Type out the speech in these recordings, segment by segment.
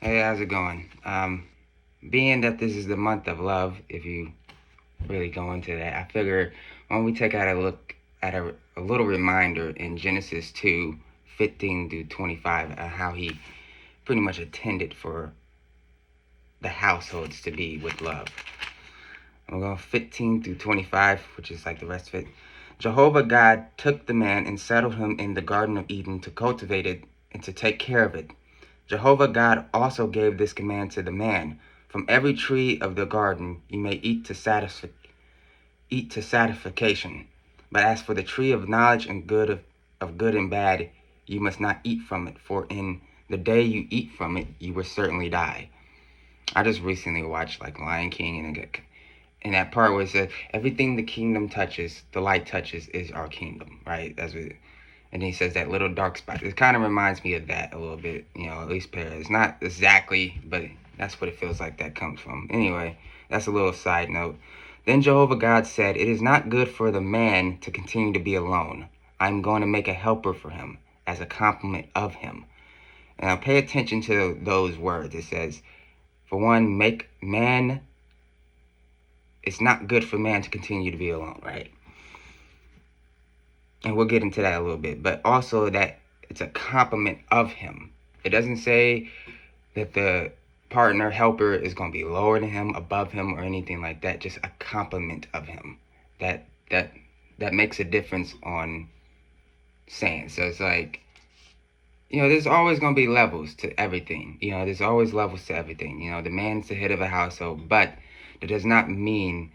Hey, how's it going? Being that this is the month of love, if you really go into that, I figure when we take out a look at a little reminder in Genesis 2:15 through 25, how he pretty much intended for the households to be with love. We're going 15 through 25, which is like the rest of it. Jehovah God took the man and settled him in the Garden of Eden to cultivate it and to take care of it. Jehovah God also gave this command to the man: from every tree of the garden you may eat to satisfaction. But as for the tree of knowledge and of good and bad, you must not eat from it, for in the day you eat from it, you will certainly die. I just recently watched like Lion King, and in that part where it says everything the kingdom touches, the light touches, is our kingdom, right? That's what. And he says that little dark spot. It kind of reminds me of that a little bit, at least Paris. It's not exactly, but that's what it feels like that comes from. Anyway, that's a little side note. Then Jehovah God said, "It is not good for the man to continue to be alone. I am going to make a helper for him as a complement of him." And now pay attention to those words. It says, for one, make man, it's not good for man to continue to be alone, right? And we'll get into that a little bit, but also that it's a complement of him. It doesn't say that the partner helper is going to be lower than him, above him, or anything like that. Just a complement of him. That that that makes a difference on saying. So it's like, there's always going to be levels to everything. There's always levels to everything. The man's the head of a household, but that does not mean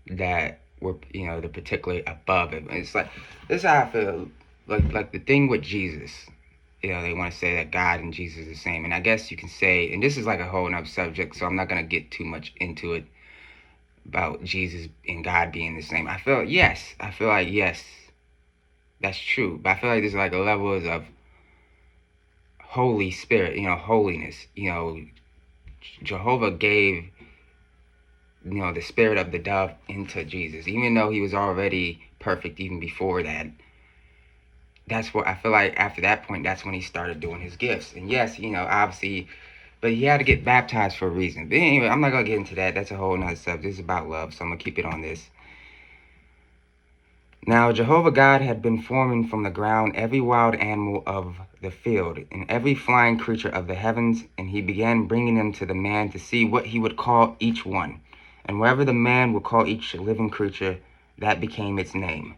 that we're the particularly above it. It's like, this is how I feel. Like the thing with Jesus, they want to say that God and Jesus are the same, and I guess you can say, and this is like a whole nother subject, so I'm not gonna get too much into it about Jesus and God being the same. I feel like yes, that's true, but I feel like there's like a levels of Holy Spirit, holiness. Jehovah gave the spirit of the dove into Jesus, even though he was already perfect even before that. That's what I feel like. After that point, that's when he started doing his gifts. And yes, obviously, but he had to get baptized for a reason. But anyway, I'm not gonna get into that. That's a whole nother subject. This is about love, so I'm gonna keep it on this. Now Jehovah God had been forming from the ground every wild animal of the field and every flying creature of the heavens, and he began bringing them to the man to see what he would call each one. And wherever the man would call each living creature, that became its name.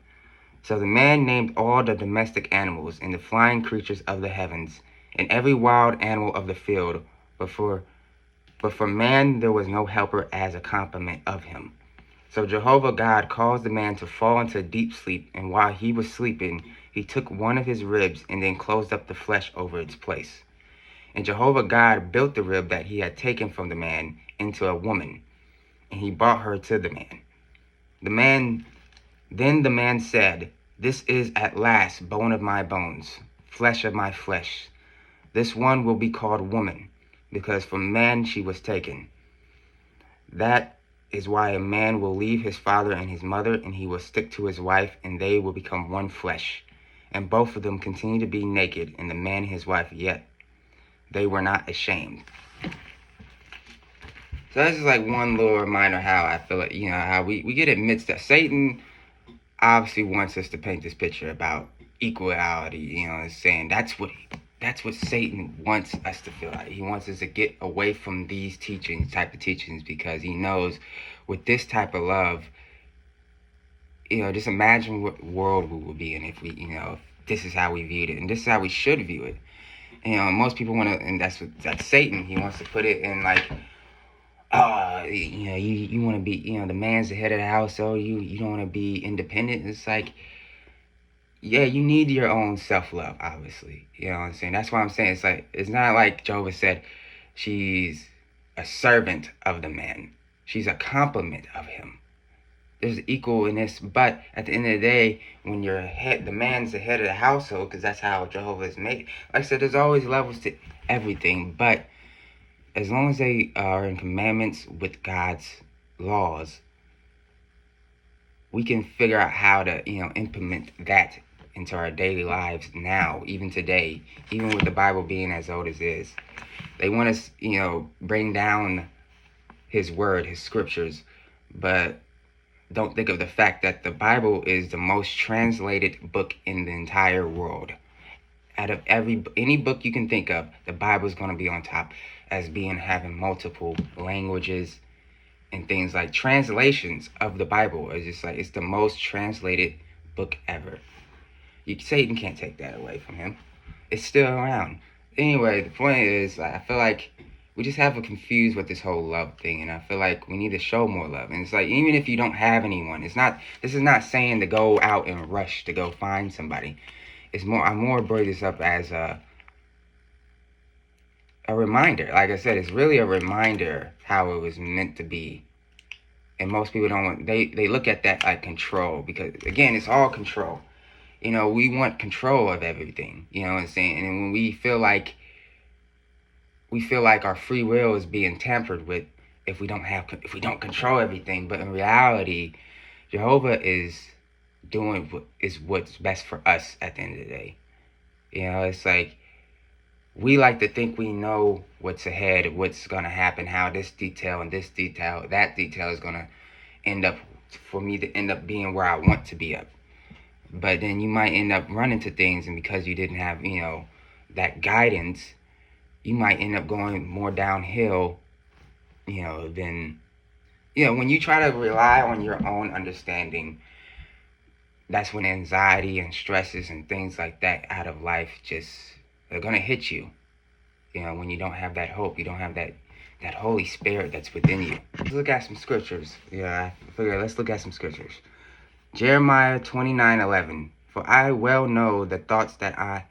So the man named all the domestic animals and the flying creatures of the heavens and every wild animal of the field, but for man there was no helper as a complement of him. So Jehovah God caused the man to fall into a deep sleep, and while he was sleeping, he took one of his ribs and then closed up the flesh over its place. And Jehovah God built the rib that he had taken from the man into a woman, and he brought her to the man. Then the man said, "This is at last bone of my bones, flesh of my flesh. This one will be called woman, because from man she was taken. That is why a man will leave his father and his mother, and he will stick to his wife, and they will become one flesh. And both of them continue to be naked, and the man and his wife, yet they were not ashamed." So that's just like one little reminder how I feel like, how we get amidst that. Satan obviously wants us to paint this picture about equality, saying that's what Satan wants us to feel like. He wants us to get away from these type of teachings, because he knows with this type of love, just imagine what world we would be in if if this is how we viewed it, and this is how we should view it. Most people want to, and that's Satan. He wants to put it in like, you want to be, the man's the head of the household. You don't want to be independent. It's like, yeah, you need your own self-love, obviously. You know what I'm saying? That's why I'm saying it's like, it's not like Jehovah said she's a servant of the man. She's a complement of him. There's equal in this, but at the end of the day, when the man's the head of the household, because that's how Jehovah is made. Like I said, there's always levels to everything, but as long as they are in commandments with God's laws, we can figure out how to, implement that into our daily lives now, even today, even with the Bible being as old as it is. They want us, bring down his word, his scriptures, but don't think of the fact that the Bible is the most translated book in the entire world. Out of any book you can think of, the Bible is going to be on top as being having multiple languages and things like translations of the Bible. It's just like it's the most translated book ever. Satan can't take that away from him. It's still around. Anyway, the point is, I feel like we just have a confused with this whole love thing, and I feel like we need to show more love. And it's like, even if you don't have anyone, this is not saying to go out and rush to go find somebody. I'm more bring this up as a reminder. Like I said, it's really a reminder how it was meant to be. And most people don't want, they look at that like control, because again, it's all control. We want control of everything, you know what I'm saying? And when we feel like our free will is being tampered with if we don't control everything. But in reality, Jehovah is doing what's best for us at the end of the day. It's like we like to think we know what's ahead, what's going to happen, how this detail and this detail, that detail is going to end up, for me to end up being where I want to be up. But then you might end up running to things, and because you didn't have, that guidance, you might end up going more downhill, than, when you try to rely on your own understanding, that's when anxiety and stresses and things like that out of life they're going to hit you. When you don't have that hope, you don't have that Holy Spirit that's within you. Let's look at some scriptures. Let's look at some scriptures. Jeremiah 29:11. For I well know the thoughts that I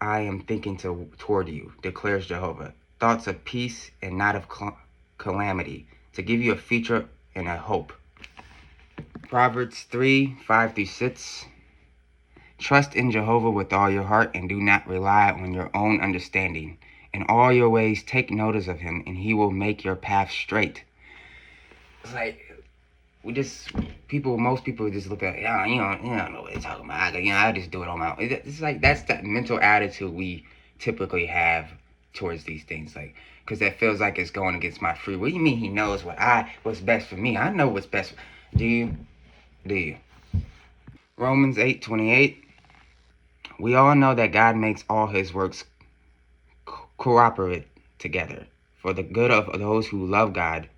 am thinking toward you, declares Jehovah. Thoughts of peace and not of calamity, to give you a future and a hope. Proverbs 3:5-6. Trust in Jehovah with all your heart, and do not rely on your own understanding. In all your ways take notice of him, and he will make your path straight. It's like most people just look at, you don't know what they're talking about. I just do it on my own. It's like that's that mental attitude we typically have towards these things, like, because that feels like it's going against my free will. What do you mean he knows what's best for me? I know what's best. Do you? Romans 8:28. We all know that God makes all his works cooperate together for the good of those who love God,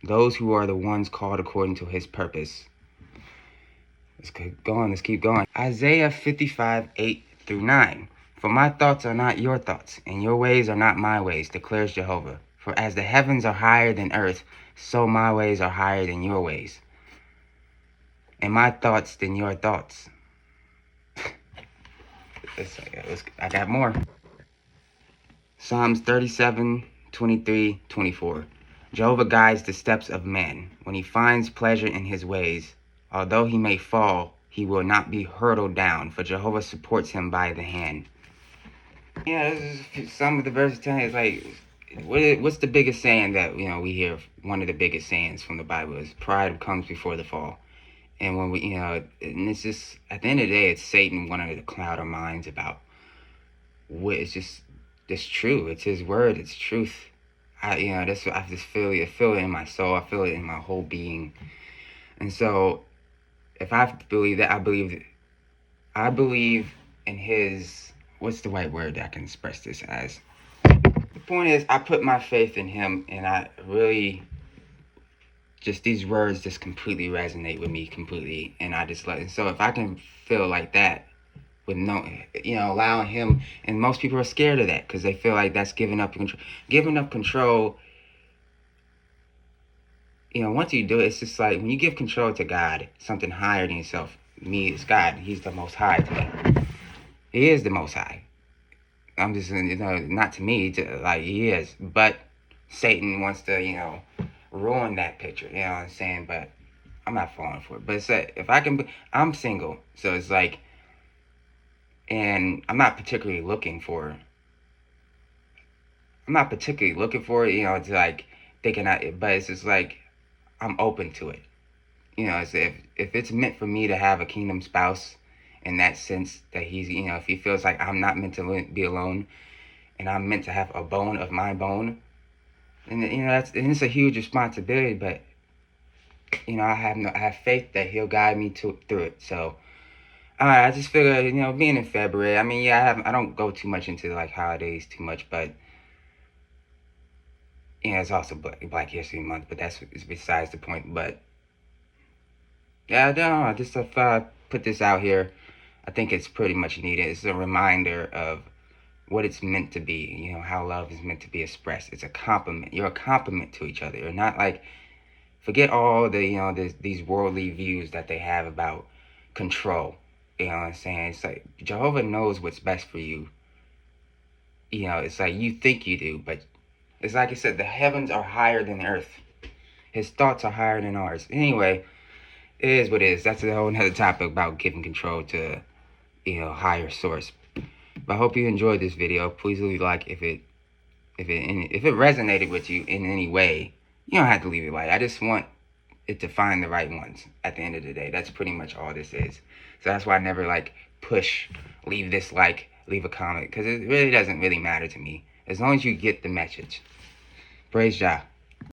those who are the ones called according to his purpose. Let's keep going. Isaiah 55:8-9. For my thoughts are not your thoughts, and your ways are not my ways, declares Jehovah. For as the heavens are higher than earth, so my ways are higher than your ways, and my thoughts than your thoughts. I got more. Psalms 37:23-24. Jehovah guides the steps of man when he finds pleasure in his ways. Although he may fall, he will not be hurtled down, for Jehovah supports him by the hand. This is some of the verses telling us, like, what's the biggest saying that, we hear? One of the biggest sayings from the Bible is pride comes before the fall. And when we, and it's just, at the end of the day, it's Satan wanting to cloud our minds about what it's true. It's his word. It's truth. That's what I just feel it. I feel it in my soul. I feel it in my whole being. And so, if I believe that, I believe in his, what's the right word that I can express this as? The point is, I put my faith in him, and I really, these words just completely resonate with me completely. And I just and so if I can feel like that, with allowing him, and most people are scared of that because they feel like that's giving up control. Giving up control, once you do it, it's just like when you give control to God, something higher than yourself. Me, it's God. He's the most high to me. He is the most high. I'm just, not to me, he is. But Satan wants to, ruin that picture. You know what I'm saying? But I'm not falling for it. But it's like, if I can, I'm single. So it's like, and I'm not particularly looking for it. It's like thinking but it's just like, I'm open to it. It's if it's meant for me to have a kingdom spouse in that sense that he's, if he feels like I'm not meant to be alone and I'm meant to have a bone of my bone, and it's a huge responsibility, but I have faith that he'll guide me through it. So I just figure, being in February, I mean, yeah, I don't go too much into like holidays too much, but it's also Black History Month, but that's besides the point. But yeah, I don't know. Just if I put this out here, I think it's pretty much needed. It's a reminder of what it's meant to be. How love is meant to be expressed. It's a compliment. You're a compliment to each other. You're not like, forget all the these worldly views that they have about control. You know what I'm saying? It's like Jehovah knows what's best for you. It's like you think you do, but it's like I said, the heavens are higher than the earth. His thoughts are higher than ours. Anyway, it is what it is. That's a whole nother topic about giving control to, higher source. But I hope you enjoyed this video. Please leave a like if it resonated with you in any way. You don't have to leave a like. I just want it to find the right ones at the end of the day. That's pretty much all this is. So that's why I never like push, leave this like, leave a comment, because it really doesn't really matter to me. As long as you get the message. Praise Jah.